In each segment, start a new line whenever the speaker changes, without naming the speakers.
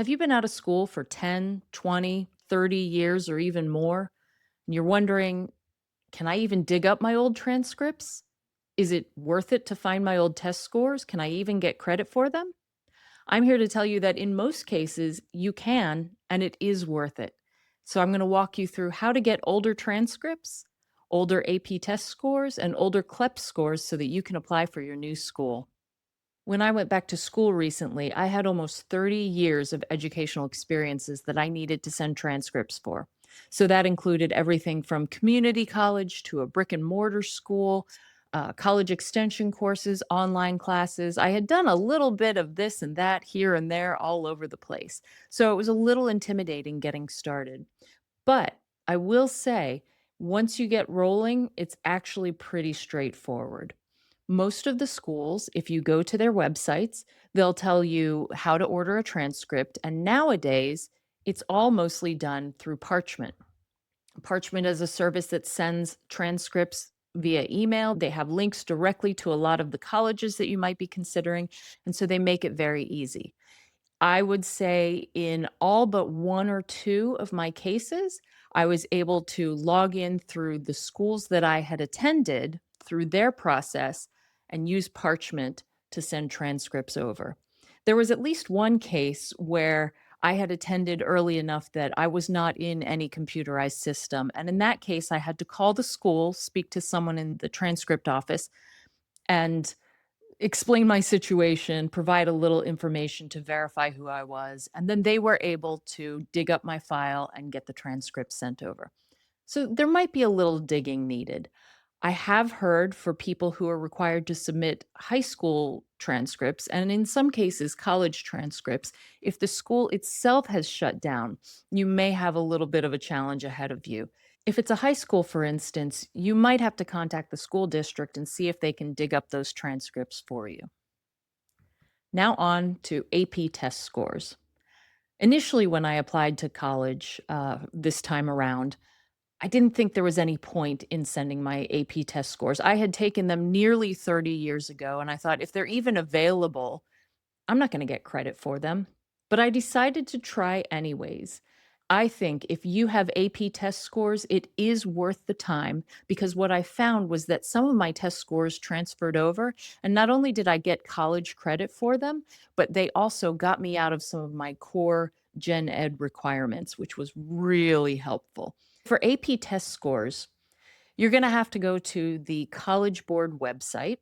Have you been out of school for 10, 20, 30 years or even more? And you're wondering, can I even dig up my old transcripts? Is it worth it to find my old test scores? Can I even get credit for them? I'm here to tell you that in most cases, you can, and it is worth it. So I'm going to walk you through how to get older transcripts, older AP test scores, and older CLEP scores so that you can apply for your new school. When I went back to school recently, I had almost 30 years of educational experiences that I needed to send transcripts for. So that included everything from community college to a brick and mortar school, college extension courses, online classes. I had done a little bit of this and that here and there all over the place. So it was a little intimidating getting started. But I will say, once you get rolling, it's actually pretty straightforward. Most of the schools, if you go to their websites, they'll tell you how to order a transcript. And nowadays, it's all mostly done through Parchment. Parchment is a service that sends transcripts via email. They have links directly to a lot of the colleges that you might be considering. And so they make it very easy. I would say in all but one or two of my cases, I was able to log in through the schools that I had attended through their process and use Parchment to send transcripts over. There was at least one case where I had attended early enough that I was not in any computerized system. And in that case, I had to call the school, speak to someone in the transcript office, and explain my situation, provide a little information to verify who I was, and then they were able to dig up my file and get the transcript sent over. So there might be a little digging needed. I have heard for people who are required to submit high school transcripts and in some cases college transcripts, if the school itself has shut down, you may have a little bit of a challenge ahead of you. If it's a high school, for instance, you might have to contact the school district and see if they can dig up those transcripts for you. Now on to AP test scores. Initially, when I applied to college this time around, I didn't think there was any point in sending my AP test scores. I had taken them nearly 30 years ago, and I thought if they're even available, I'm not going to get credit for them. But I decided to try anyways. I think if you have AP test scores, it is worth the time because what I found was that some of my test scores transferred over. And not only did I get college credit for them, but they also got me out of some of my core gen ed requirements, which was really helpful. For AP test scores, you're going to have to go to the College Board website.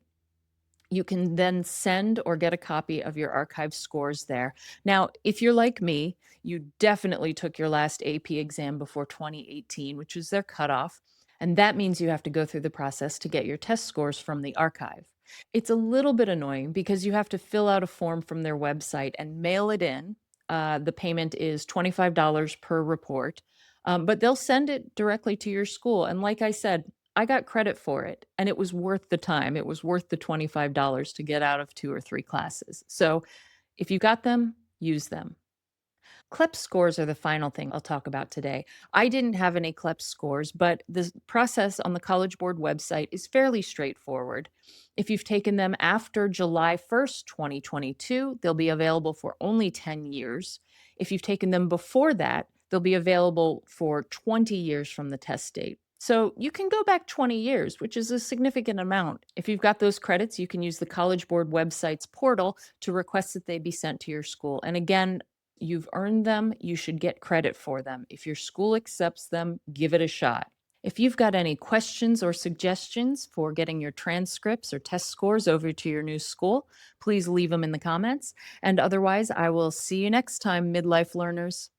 You can then send or get a copy of your archived scores there. Now, if you're like me, you definitely took your last AP exam before 2018, which is their cutoff. And that means you have to go through the process to get your test scores from the archive. It's a little bit annoying because you have to fill out a form from their website and mail it in. The payment is $25 per report, but they'll send it directly to your school. And like I said, I got credit for it, and it was worth the time. It was worth the $25 to get out of 2 or 3 classes. So, if you got them, use them. CLEP scores are the final thing I'll talk about today. I didn't have any CLEP scores, but the process on the College Board website is fairly straightforward. If you've taken them after July 1st, 2022, they'll be available for only 10 years. If you've taken them before that, they'll be available for 20 years from the test date. So you can go back 20 years, which is a significant amount. If you've got those credits, you can use the College Board website's portal to request that they be sent to your school. And again, you've earned them, you should get credit for them. If your school accepts them, give it a shot. If you've got any questions or suggestions for getting your transcripts or test scores over to your new school, please leave them in the comments. And otherwise, I will see you next time, midlife learners.